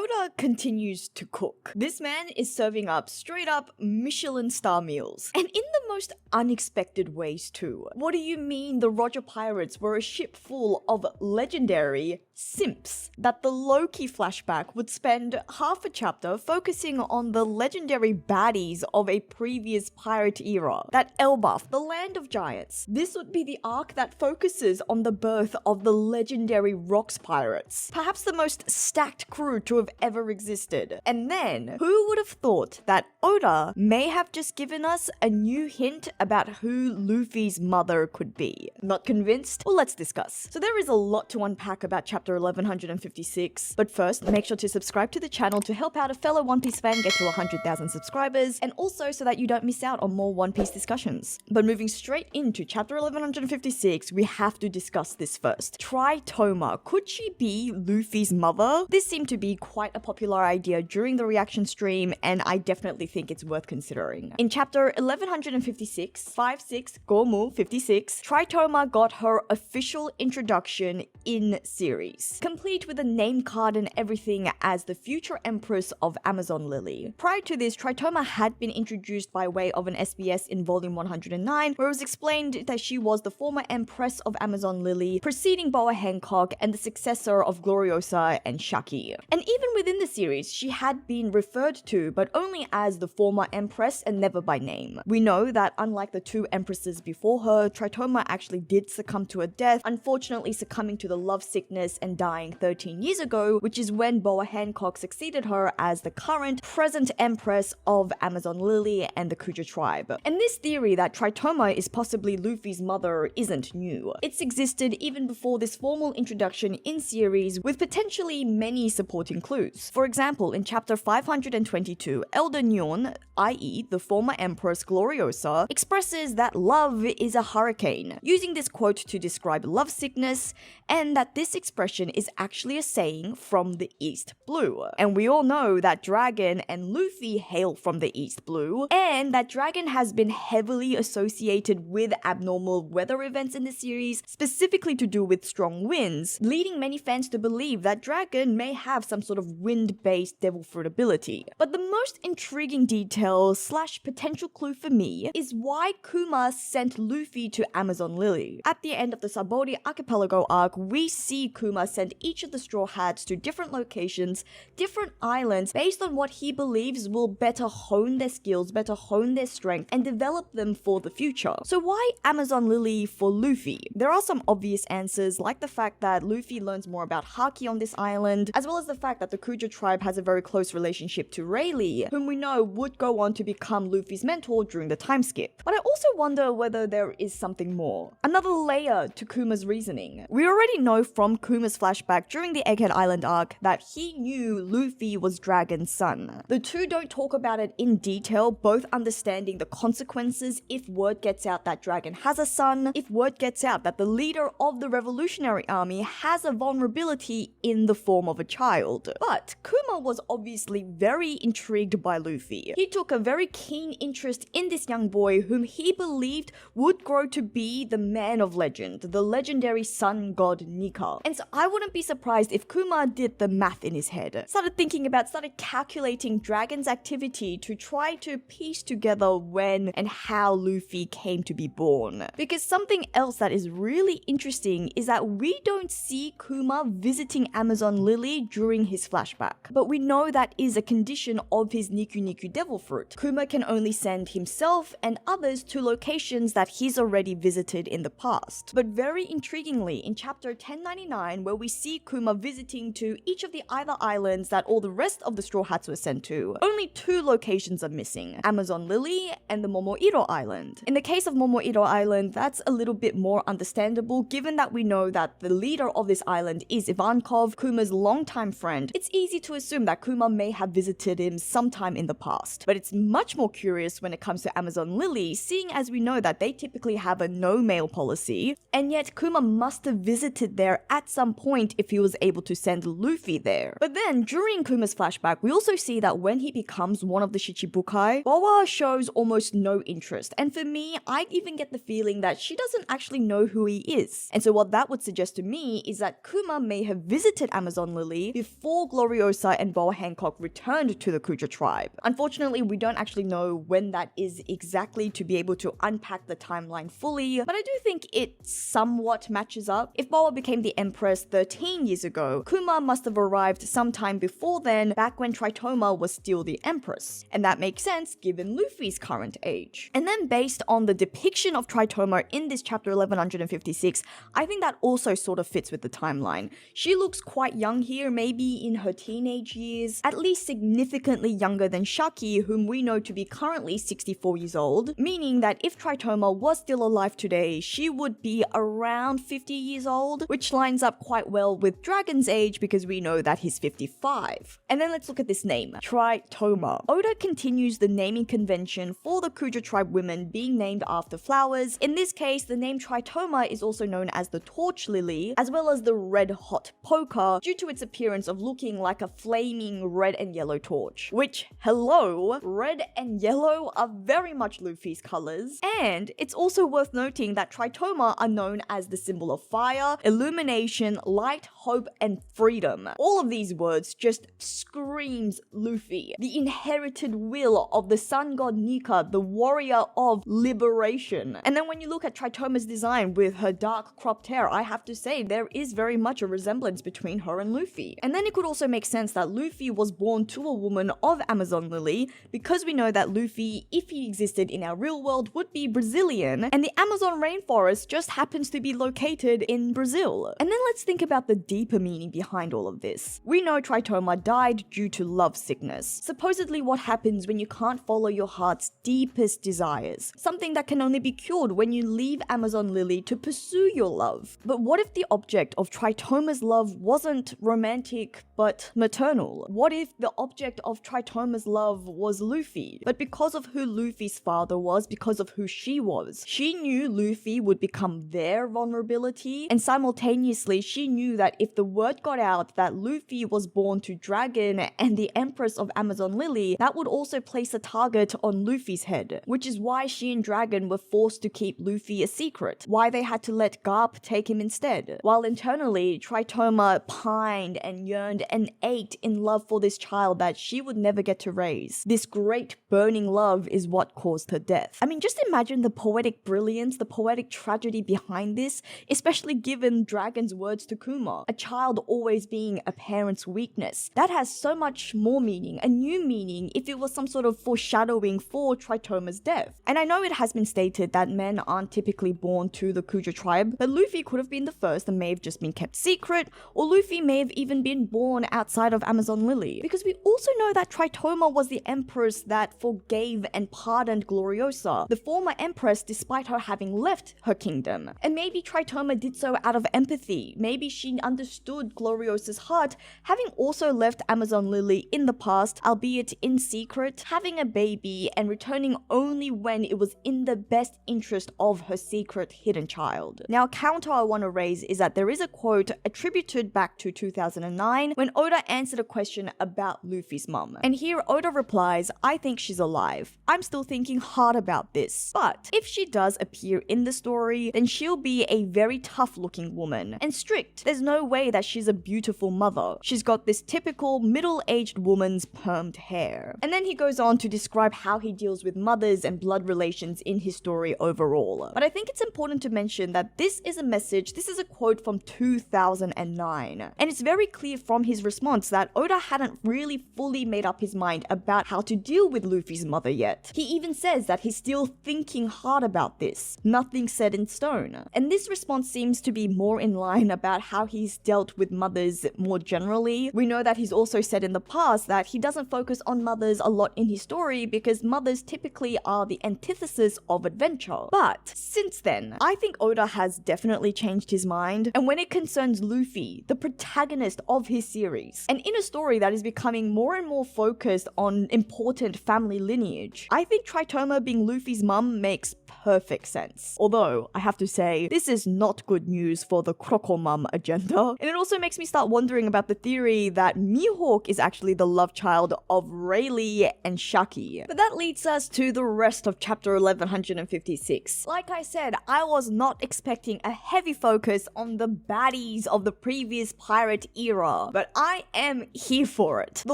Oda continues to cook. This man is serving up straight up Michelin star meals. And in the most unexpected ways too. What do you mean the Roger Pirates were a ship full of legendary simps? That the Loki flashback would spend half a chapter focusing on the legendary baddies of a previous pirate era. That Elbaf, the land of giants. This would be the arc that focuses on the birth of the legendary Rocks pirates. Perhaps the most stacked crew to have ever existed. And then, who would have thought that Oda may have just given us a new hint about who Luffy's mother could be? Not convinced? Well, let's discuss. So there is a lot to unpack about chapter 1156, but first, make sure to subscribe to the channel to help out a fellow One Piece fan get to 100,000 subscribers, and also so that you don't miss out on more One Piece discussions. But moving straight into chapter 1156, we have to discuss this first. Tritoma, could she be Luffy's mother? This seemed to be quite a popular idea during the reaction stream, and I definitely think it's worth considering. In chapter 1156, 56, Gomu 56, Tritoma got her official introduction in series, complete with a name card and everything as the future Empress of Amazon Lily. Prior to this, Tritoma had been introduced by way of an SBS in volume 109, where it was explained that she was the former Empress of Amazon Lily, preceding Boa Hancock and the successor of Gloriosa and Shaki. And even within the series, she had been referred to, but only as the former Empress and never by name. We know that unlike the two Empresses before her, Tritoma actually did succumb to a death, unfortunately succumbing to the love sickness and dying 13 years ago, which is when Boa Hancock succeeded her as the current present Empress of Amazon Lily and the Kuja tribe. And this theory that Tritoma is possibly Luffy's mother isn't new. It's existed even before this formal introduction in series, with potentially many supporting clues. For example, in chapter 522, Elder Nyon, i.e. the former Empress Gloriosa, expresses that love is a hurricane, using this quote to describe lovesickness, and that this expression is actually a saying from the East Blue. And we all know that Dragon and Luffy hail from the East Blue, and that Dragon has been heavily associated with abnormal weather events in the series, specifically to do with strong winds, leading many fans to believe that Dragon may have some sort of wind-based devil fruit ability. But the most intriguing detail / potential clue for me is why Kuma sent Luffy to Amazon Lily. At the end of the Sabaody Archipelago arc, we see Kuma send each of the Straw Hats to different locations, different islands, based on what he believes will better hone their skills, better hone their strength, and develop them for the future. So why Amazon Lily for Luffy? There are some obvious answers, like the fact that Luffy learns more about Haki on this island, as well as the fact that the Kuja tribe has a very close relationship to Rayleigh, whom we know would go on to become Luffy's mentor during the time skip. But I also wonder whether there is something more. Another layer to Kuma's reasoning. We already know from Kuma's flashback during the Egghead Island arc that he knew Luffy was Dragon's son. The two don't talk about it in detail, both understanding the consequences if word gets out that Dragon has a son, if word gets out that the leader of the Revolutionary Army has a vulnerability in the form of a child. But Kuma was obviously very intrigued by Luffy. He took a very keen interest in this young boy whom he believed would grow to be the man of legend, the legendary sun god Nika. And so I wouldn't be surprised if Kuma did the math in his head, started calculating Dragon's activity to try to piece together when and how Luffy came to be born. Because something else that is really interesting is that we don't see Kuma visiting Amazon Lily during his flashback. But we know that is a condition of his Niku Niku Devil Fruit. Kuma can only send himself and others to locations that he's already visited in the past. But very intriguingly, in chapter 1099, where we see Kuma visiting to each of the other islands that all the rest of the Straw Hats were sent to, only two locations are missing: Amazon Lily and the Momoiro Island. In the case of Momoiro Island, that's a little bit more understandable given that we know that the leader of this island is Ivankov, Kuma's longtime friend. It's easy to assume that Kuma may have visited him sometime in the past. But it's much more curious when it comes to Amazon Lily, seeing as we know that they typically have a no-mail policy, and yet Kuma must have visited there at some point if he was able to send Luffy there. But then, during Kuma's flashback, we also see that when he becomes one of the Shichibukai, Boa shows almost no interest, and for me, I even get the feeling that she doesn't actually know who he is. And so what that would suggest to me is that Kuma may have visited Amazon Lily before Gloriosa and Boa Hancock returned to the Kuja tribe. Unfortunately, we don't actually know when that is exactly to be able to unpack the timeline fully, but I do think it somewhat matches up. If Boa became the Empress 13 years ago, Kuma must have arrived sometime before then, back when Tritoma was still the Empress. And that makes sense given Luffy's current age. And then based on the depiction of Tritoma in this chapter 1156, I think that also sort of fits with the timeline. She looks quite young here, maybe in her teenage years, at least significantly younger than Shaki, whom we know to be currently 64 years old, meaning that if Tritoma was still alive today, she would be around 50 years old, which lines up quite well with Dragon's age because we know that he's 55. And then let's look at this name, Tritoma. Oda continues the naming convention for the Kuja tribe women being named after flowers. In this case, the name Tritoma is also known as the torch lily, as well as the red hot poker, due to its appearance of looking like a flaming red and yellow torch. Which, hello, red and yellow are very much Luffy's colors. And it's also worth noting that Tritoma are known as the symbol of fire, illumination, light, hope, and freedom. All of these words just screams Luffy, the inherited will of the sun god Nika, the warrior of liberation. And then when you look at Tritoma's design with her dark cropped hair, I have to say there is very much a resemblance between her and Luffy. And then it could also make sense that Luffy was born to a woman of Amazon Lily, because we know that Luffy, if he existed in our real world, would be Brazilian, and the Amazon rainforest just happens to be located in Brazil. And then let's think about the deeper meaning behind all of this. We know Tritoma died due to love sickness, supposedly what happens when you can't follow your heart's deepest desires, something that can only be cured when you leave Amazon Lily to pursue your love. But what if the object of Tritoma's love wasn't romantic but maternal? What if the object of Tritoma's love was Luffy? But because of who Luffy's father was, because of who she was, she knew Luffy would become their vulnerability, and simultaneously she knew that if the word got out that Luffy was born to Dragon and the Empress of Amazon Lily, that would also place a target on Luffy's head, which is why she and Dragon were forced to keep Luffy a secret, why they had to let Garp take him instead, while internally Tritoma pined and yearned and ached in love for this child that she would never get to raise. This great burning love is what caused her death. I mean, just imagine the poetic brilliance, the poetic tragedy behind this, especially given Dragon's words to Kuma, a child always being a parent's weakness. That has so much more meaning, a new meaning, if it was some sort of foreshadowing for Tritoma's death. And I know it has been stated that men aren't typically born to the Kuja tribe, but Luffy could have been the first and may have just been kept secret, or Luffy may have even been born outside of Amazon Lily, because we also know that Tritoma was the empress that forgave and pardoned Gloriosa, the former empress, despite her having left her kingdom. And maybe Tritoma did so out of empathy. Maybe she understood Gloriosa's heart, having also left Amazon Lily in the past, albeit in secret, having a baby and returning only when it was in the best interest of her secret hidden child. Now, a counter I want to raise is that there is a quote attributed back to 2009 when Oda answered a question about Luffy's mum. And here Oda replies, "I think she's alive. I'm still thinking hard about this. But if she does appear in the story, then she'll be a very tough looking woman and strict. There's no way that she's a beautiful mother. She's got this typical middle-aged woman's permed hair." And then he goes on to describe how he deals with mothers and blood relations in his story overall. But I think it's important to mention that this is a message, this is a quote from 2009. And it's very clear from his response that Oda hadn't really fully made up his mind about how to deal with Luffy's mother yet. He even says that he's still thinking hard about this. Nothing set in stone. And this response seems to be more in line about how he's dealt with mothers more generally. We know that he's also said in the past that he doesn't focus on mothers a lot in his story because mothers typically are the antithesis of adventure. But since then, I think Oda has definitely changed his mind. And when it concerns Luffy, the protagonist of his series, and in a story that is becoming more and more focused on important family lineage, I think Tritoma being Luffy's mum makes perfect sense. Although, I have to say, this is not good news for the Krokomum agenda. And it also makes me start wondering about the theory that Mihawk is actually the love child of Rayleigh and Shaki. But that leads us to the rest of chapter 1156. Like I said, I was not expecting a heavy focus on the baddies of the previous pirate era, but I am here for it. The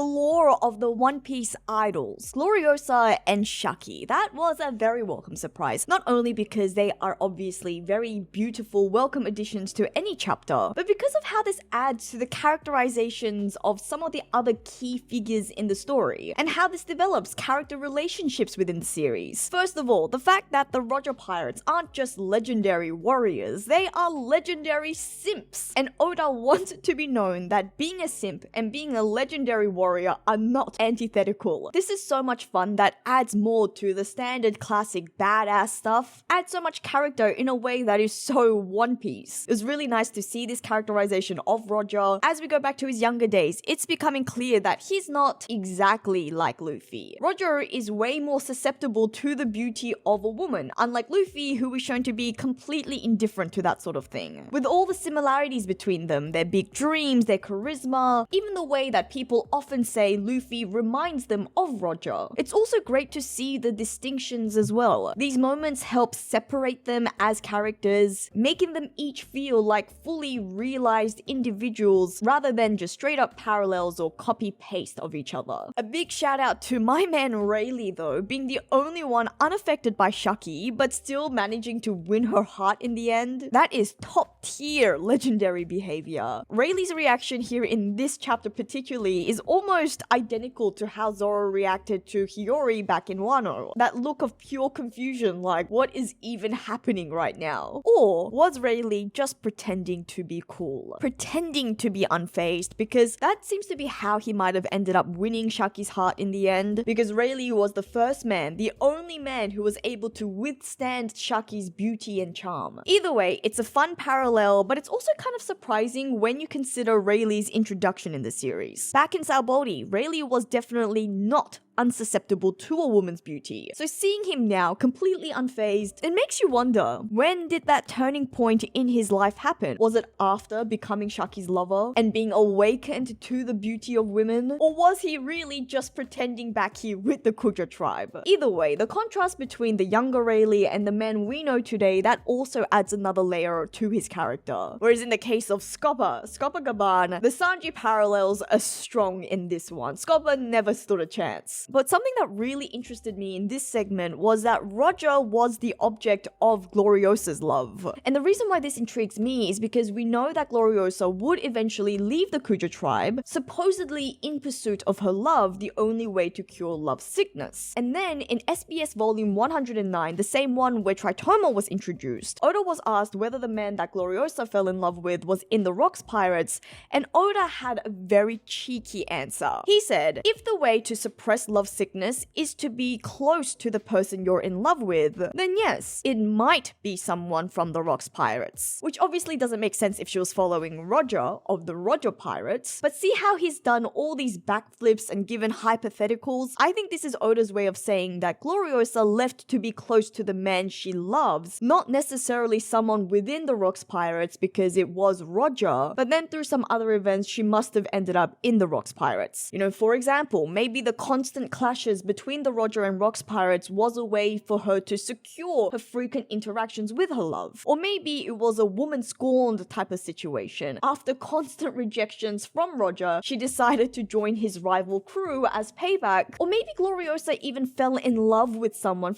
lore of the One Piece idols, Gloriosa and Shaki. That was a very welcome surprise, not only because they are obviously very beautiful, welcome additions to any chapter, but because of how this adds to the characterizations of some of the other key figures in the story, and how this develops character relationships within the series. First of all, the fact that the Roger Pirates aren't just legendary warriors, they are legendary simps. And Oda wants it to be known that being a simp and being a legendary warrior are not antithetical. This is so much fun that adds more to the standard classic badass stuff, adds so much character in a way that is so One Piece. It was really nice to see this characterization of Roger. As we go back to his younger days, it's becoming clear that he's not exactly like Luffy. Roger is way more susceptible to the beauty of a woman, unlike Luffy, who is shown to be completely indifferent to that sort of thing. With all the similarities between them, their big dreams, their charisma, even the way that people often say Luffy reminds them of Roger. It's also great to see the distinctions as well. These moments help separate them as characters, making them each feel like fully realized individuals rather than just straight up parallels or copy-paste of each other. A big shout out to my man Rayleigh though, being the only one unaffected by Shaki, but still managing to win her heart in the end. That is top tier legendary behavior. Rayleigh's reaction here in this chapter particularly is almost identical to how Zoro reacted to Hiyori back in Wano. That look of pure confusion, like what is even happening right now? Or was Rayleigh just pretending to be cool? Pretending to be unfazed, because that seems to be how he might have ended up winning Shaki's heart in the end, because Rayleigh was the first man, the only man who was able to withstand Shaki's beauty and charm. Either way, it's a fun parallel, but it's also kind of surprising when you consider Rayleigh's introduction in the series. Back in Sabaody, Rayleigh was definitely not unsusceptible to a woman's beauty. So seeing him now completely unfazed, it makes you wonder, when did that turning point in his life happen? Was it after becoming Shaki's lover and being awakened to the beauty of women? Or was he really just pretending back here with the Kuja tribe? Either way, the contrast between the younger Rayleigh and the man we know today, that also adds another layer to his character. Whereas in the case of Scopper Gaban, the Sanji parallels are strong in this one. Scopper never stood a chance. But something that really interested me in this segment was that Roger was the object of Gloriosa's love. And the reason why this intrigues me is because we know that Gloriosa would eventually leave the Kuja tribe, supposedly in pursuit of her love, the only way to cure love sickness. And then in SBS volume 109, the same one where Tritoma was introduced, Oda was asked whether the man that Gloriosa fell in love with was in the Rocks Pirates, and Oda had a very cheeky answer. He said, if the way to suppress love sickness is to be close to the person you're in love with, then yes, it might be someone from the Rocks Pirates. Which obviously doesn't make sense if she was following Roger of the Roger Pirates, but see how he's done all these backflips and given hypotheticals? I think this is Oda's way of saying that Gloriosa left to be close to the man she loves, not necessarily someone within the Rocks Pirates because it was Roger, but then through some other events she must have ended up in the Rocks Pirates. You know, for example, maybe the constant clashes between the Roger and Rocks Pirates was a way for her to secure her frequent interactions with her love. Or maybe it was a woman scorned type of situation. After constant rejections from Roger, she decided to join his rival crew as payback. Or maybe Gloriosa even fell in love with someone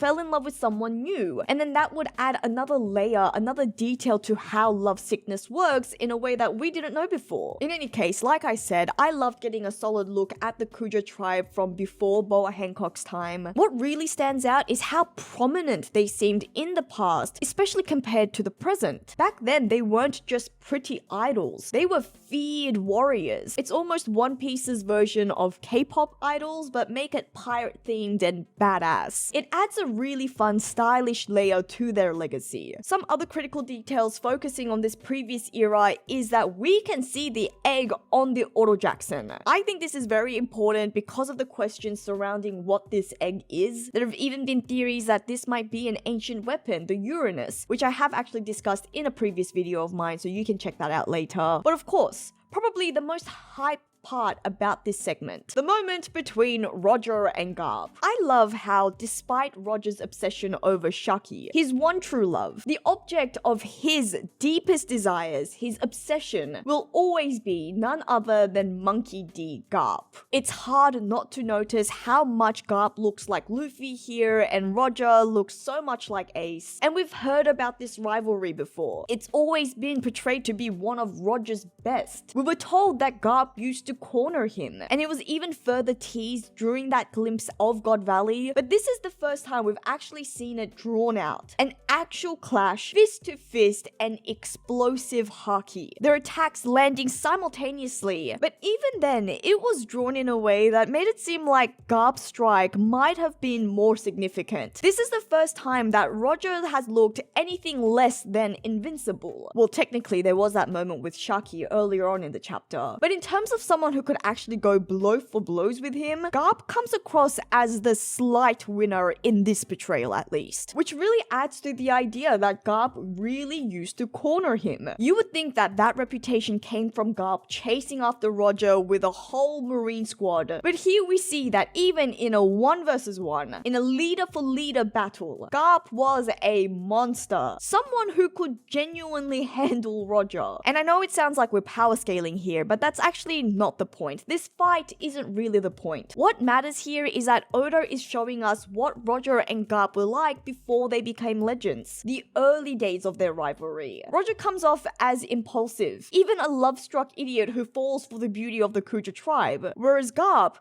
new. And then that would add another layer, another detail to how love sickness works in a way that we didn't know before. In any case, like I said, I loved getting a solid look at the Kuja tribe from before Boa Hancock's time. What really stands out is how prominent they seemed in the past, especially compared to the present. Back then, they weren't just pretty idols. They were feared warriors. It's almost One Piece's version of K-pop idols, but make it pirate-themed and badass. It adds a really fun, stylish layer to their legacy. Some other critical details focusing on this previous era is that we can see the egg on the Oro Jackson. I think this is very important because of the questions surrounding what this egg is. There have even been theories that this might be an ancient weapon, the Uranus, which I have actually discussed in a previous video of mine, so you can check that out later. But of course, probably the most hype part about this segment, the moment between Roger and Garp. I love how, despite Roger's obsession over Shaki, his one true love, the object of his deepest desires, his obsession, will always be none other than Monkey D. Garp. It's hard not to notice how much Garp looks like Luffy here, and Roger looks so much like Ace. And we've heard about this rivalry before. It's always been portrayed to be one of Roger's best. We were told that Garp used to corner him, and it was even further teased during that glimpse of God Valley, but this is the first time we've actually seen it drawn out. An actual clash, fist to fist, and explosive haki. Their attacks landing simultaneously, but even then, it was drawn in a way that made it seem like Garp's strike might have been more significant. This is the first time that Roger has looked anything less than invincible. Well, technically, there was that moment with Shaki earlier on in the chapter, but in terms of someone who could actually go blow for blows with him, Garp comes across as the slight winner in this portrayal at least, which really adds to the idea that Garp really used to corner him. You would think that that reputation came from Garp chasing after Roger with a whole Marine squad, but here we see that even in a 1 versus 1, in a leader for leader battle, Garp was a monster, someone who could genuinely handle Roger. And I know it sounds like we're power scaling here, but that's actually not the point. This fight isn't really the point. What matters here is that Oda is showing us what Roger and Garp were like before they became legends, the early days of their rivalry. Roger comes off as impulsive, even a love-struck idiot who falls for the beauty of the Kuja tribe, whereas Garp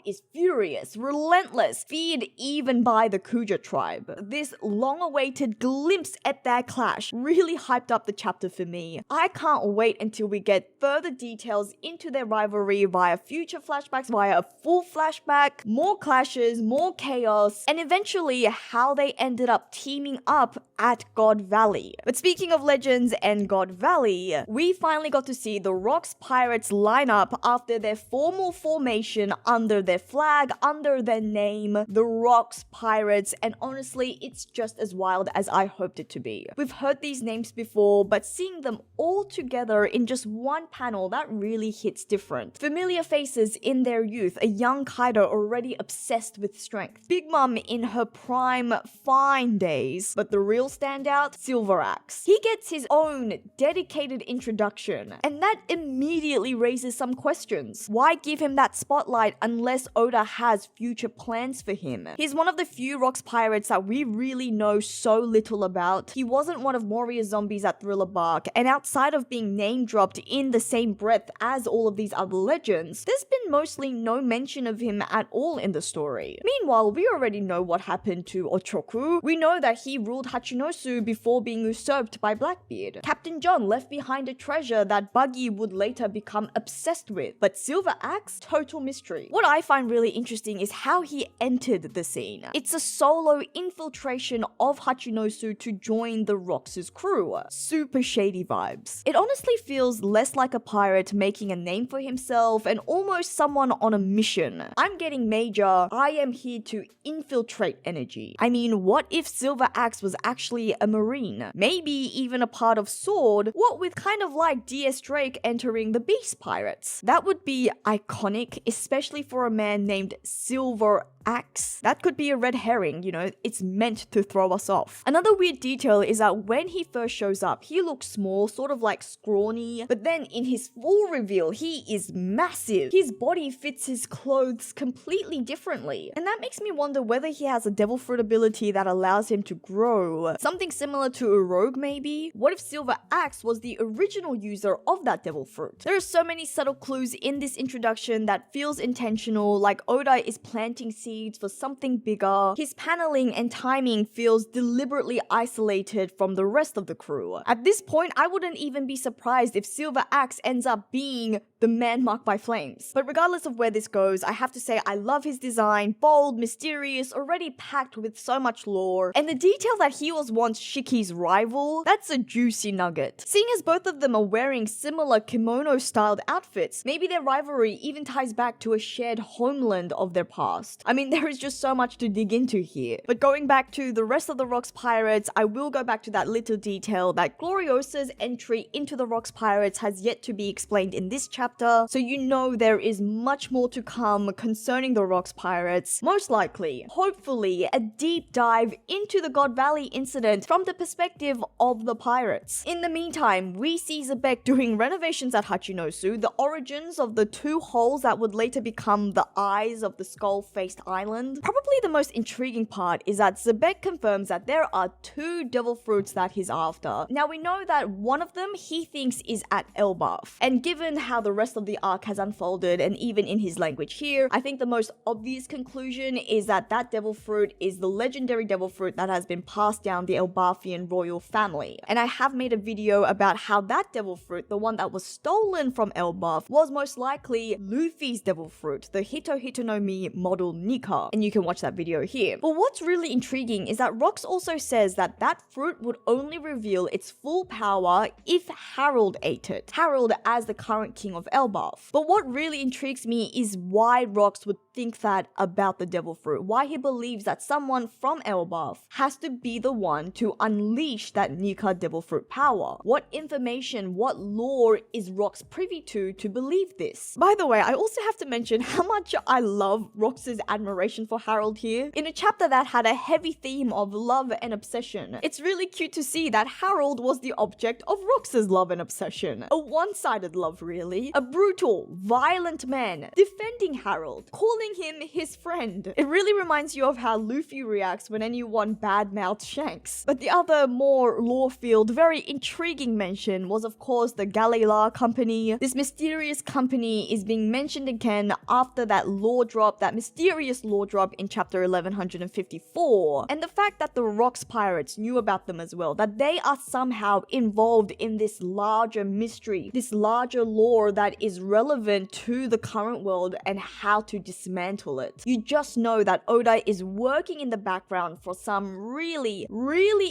is furious, relentless, feared even by the Kuja tribe. This long-awaited glimpse at their clash really hyped up the chapter for me. I can't wait until we get further details into their rivalry via future flashbacks, via a full flashback, more clashes, more chaos, and eventually how they ended up teaming up at God Valley. But speaking of legends and God Valley, we finally got to see the Rocks Pirates line up after their formal formation under their flag, under their name, the Rocks Pirates, and honestly, it's just as wild as I hoped it to be. We've heard these names before, but seeing them all together in just one panel, that really hits different. Familiar faces in their youth, a young Kaido already obsessed with strength, Big Mom in her prime fine days, but the real standout, Silver Axe. He gets his own dedicated introduction, and that immediately raises some questions. Why give him that spotlight unless Oda has future plans for him? He's one of the few Rocks Pirates that we really know so little about. He wasn't one of Moria's zombies at Thriller Bark, and outside of being name dropped in the same breath as all of these other legends, there's been mostly no mention of him at all in the story. Meanwhile, we already know what happened to Ochoku. We know that he ruled Hachinosu before being usurped by Blackbeard. Captain John left behind a treasure that Buggy would later become obsessed with. But Silver Axe? Total mystery. What I find really interesting is how he entered the scene. It's a solo infiltration of Hachinosu to join the Rocks' crew. Super shady vibes. It honestly feels less like a pirate making a name for himself and almost someone on a mission. I'm getting major, I am here to infiltrate energy. I mean, what if Silver Axe was actually a marine? Maybe even a part of Sword, what with kind of like DS Drake entering the Beast Pirates? That would be iconic, especially for a man named Silver Axe. That could be a red herring, you know, it's meant to throw us off. Another weird detail is that when he first shows up, he looks small, sort of like scrawny, but then in his full reveal, he is massive. His body fits his clothes completely differently, and that makes me wonder whether he has a devil fruit ability that allows him to grow. Something similar to a rogue maybe? What if Silver Axe was the original user of that devil fruit? There are so many subtle clues in this introduction that feels intentional, like Oda is planting seeds seeds for something bigger. His paneling and timing feels deliberately isolated from the rest of the crew. At this point, I wouldn't even be surprised if Silver Axe ends up being the man marked by flames. But regardless of where this goes, I have to say I love his design, bold, mysterious, already packed with so much lore, and the detail that he was once Shiki's rival, that's a juicy nugget. Seeing as both of them are wearing similar kimono-styled outfits, maybe their rivalry even ties back to a shared homeland of their past. I mean, there is just so much to dig into here. But going back to the rest of the Rocks Pirates, I will go back to that little detail that Gloriosa's entry into the Rocks Pirates has yet to be explained in this chapter, so you know there is much more to come concerning the Rocks Pirates. Most likely, hopefully, a deep dive into the God Valley incident from the perspective of the pirates. In the meantime, we see Xebec doing renovations at Hachinosu, the origins of the two holes that would later become the eyes of the skull-faced island. Probably the most intriguing part is that Xebec confirms that there are two devil fruits that he's after. Now we know that one of them he thinks is at Elbaf, and given how the rest of the arc has unfolded and even in his language here, I think the most obvious conclusion is that that devil fruit is the legendary devil fruit that has been passed down the Elbafian royal family. And I have made a video about how that devil fruit, the one that was stolen from Elbaf, was most likely Luffy's devil fruit, the Hito Hito no Mi model Nika, and you can watch that video here. But what's really intriguing is that Rocks also says that that fruit would only reveal its full power if Harold ate it. Harold as the current king of Elbaf. But what really intrigues me is why Rocks would think that about the devil fruit, why he believes that someone from Elbaf has to be the one to unleash that Nika devil fruit power. What information, what lore is Rocks privy to believe this? By the way, I also have to mention how much I love Rocks' admiration for Harold here. In a chapter that had a heavy theme of love and obsession, it's really cute to see that Harold was the object of Rocks' love and obsession. A one-sided love, really. A brutal, violent man defending Harold, calling him his friend. It really reminds you of how Luffy reacts when anyone badmouths Shanks. But the other, more lore-filled, very intriguing mention was of course the Galila company. This mysterious company is being mentioned again after that lore drop, that mysterious lore drop in chapter 1154. And the fact that the Rocks Pirates knew about them as well, that they are somehow involved in this larger mystery, this larger lore that is relevant to the current world and how to dismantle it. You just know that Oda is working in the background for some really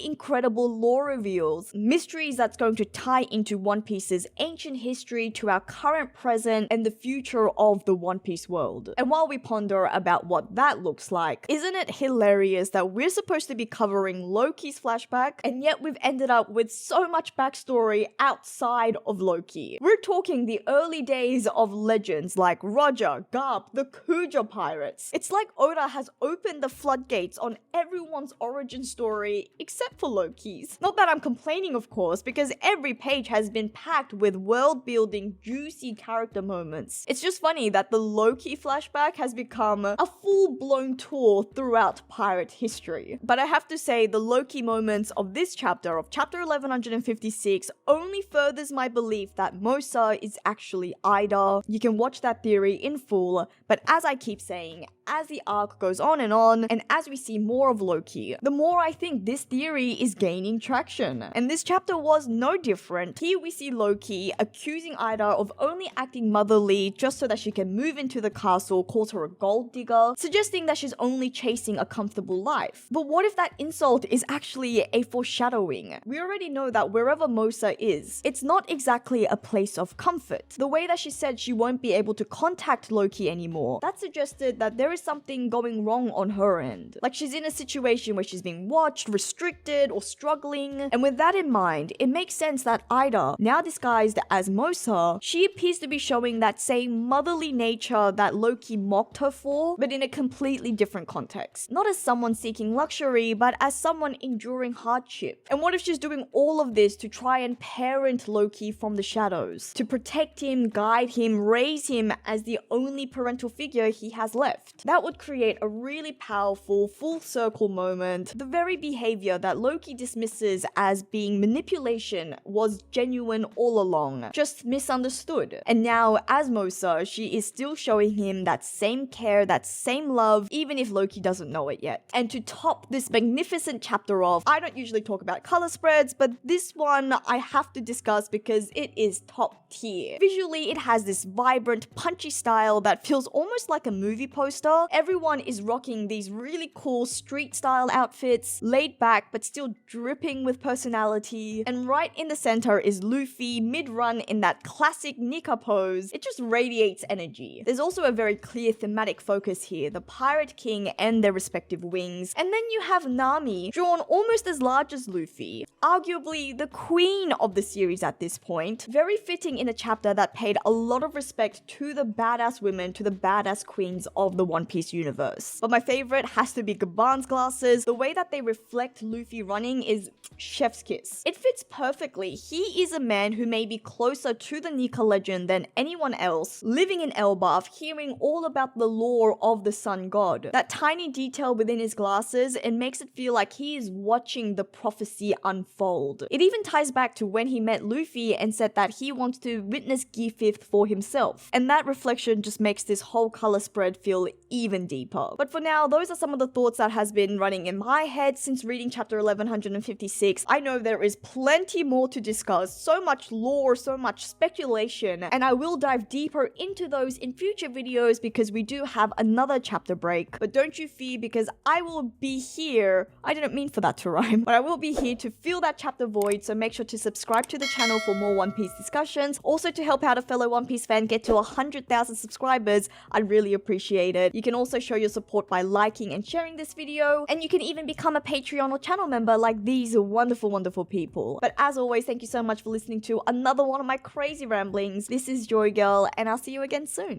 incredible lore reveals, mysteries that's going to tie into One Piece's ancient history to our current present and the future of the One Piece world. And while we ponder about what that looks like, isn't it hilarious that we're supposed to be covering Loki's flashback and yet we've ended up with so much backstory outside of Loki? We're talking the early days of legends like Roger, Garp, the Kuja pirates. It's like Oda has opened the floodgates on everyone's origin story except for Loki's. Not that I'm complaining, of course, because every page has been packed with world-building, juicy character moments. It's just funny that the Loki flashback has become a full-blown tour throughout pirate history. But I have to say, the Loki moments of this chapter, of chapter 1156, only furthers my belief that Mosa is actually Ida. You can watch that theory in full, but as I keep saying, as the arc goes on, and as we see more of Loki, the more I think this theory is gaining traction. And this chapter was no different. Here we see Loki accusing Ida of only acting motherly just so that she can move into the castle, calls her a gold digger, suggesting that she's only chasing a comfortable life. But what if that insult is actually a foreshadowing? We already know that wherever Mosa is, it's not exactly a place of comfort. The way that she said she won't be able to contact Loki anymore, that suggested that there is something going wrong on her end. Like she's in a situation where she's being watched, restricted, or struggling. And with that in mind, it makes sense that Ida, now disguised as Mosa, she appears to be showing that same motherly nature that Loki mocked her for, but in a completely different context. Not as someone seeking luxury, but as someone enduring hardship. And what if she's doing all of this to try and parent Loki from the shadows? To protect him, guide him, raise him as the only parental figure he has left. That would create a really powerful full circle moment. The very behavior that Loki dismisses as being manipulation was genuine all along, just misunderstood. And now, as Mosa, she is still showing him that same care, that same love, even if Loki doesn't know it yet. And to top this magnificent chapter off, I don't usually talk about color spreads, but this one I have to discuss because it is top tier. Visually, it has this vibrant, punchy style that feels almost like a movie poster. Everyone is rocking these really cool street style outfits, laid back but still dripping with personality. And right in the center is Luffy, mid-run in that classic Nika pose. It just radiates energy. There's also a very clear thematic focus here, the Pirate King and their respective wings. And then you have Nami, drawn almost as large as Luffy, arguably the queen of the series at this point. Very fitting in a chapter that paid a lot of respect to the badass women, to the badass queens of the One Piece universe. But my favorite has to be Gaban's glasses. The way that they reflect Luffy running is chef's kiss. It fits perfectly. He is a man who may be closer to the Nika legend than anyone else, living in Elbaf, hearing all about the lore of the sun god. That tiny detail within his glasses, it makes it feel like he is watching the prophecy unfold. It even ties back to when he met Luffy and said that he wants to witness Gear 5th for himself. And that reflection just makes this whole color spread feel even deeper. But for now, those are some of the thoughts that has been running in my head since reading chapter 1156. I know there is plenty more to discuss, so much lore, so much speculation, and I will dive deeper into those in future videos because we do have another chapter break. But don't you fear, because I will be here. I didn't mean for that to rhyme, but I will be here to fill that chapter void, so make sure to subscribe to the channel for more One Piece discussions. Also, to help out a fellow One Piece fan get to 100,000 subscribers, I'd really appreciate it. You can also show your support by liking and sharing this video, and you can even become a Patreon or channel member like these wonderful, wonderful people. But as always, thank you so much for listening to another one of my crazy ramblings. This is JoyGirl, and I'll see you again soon.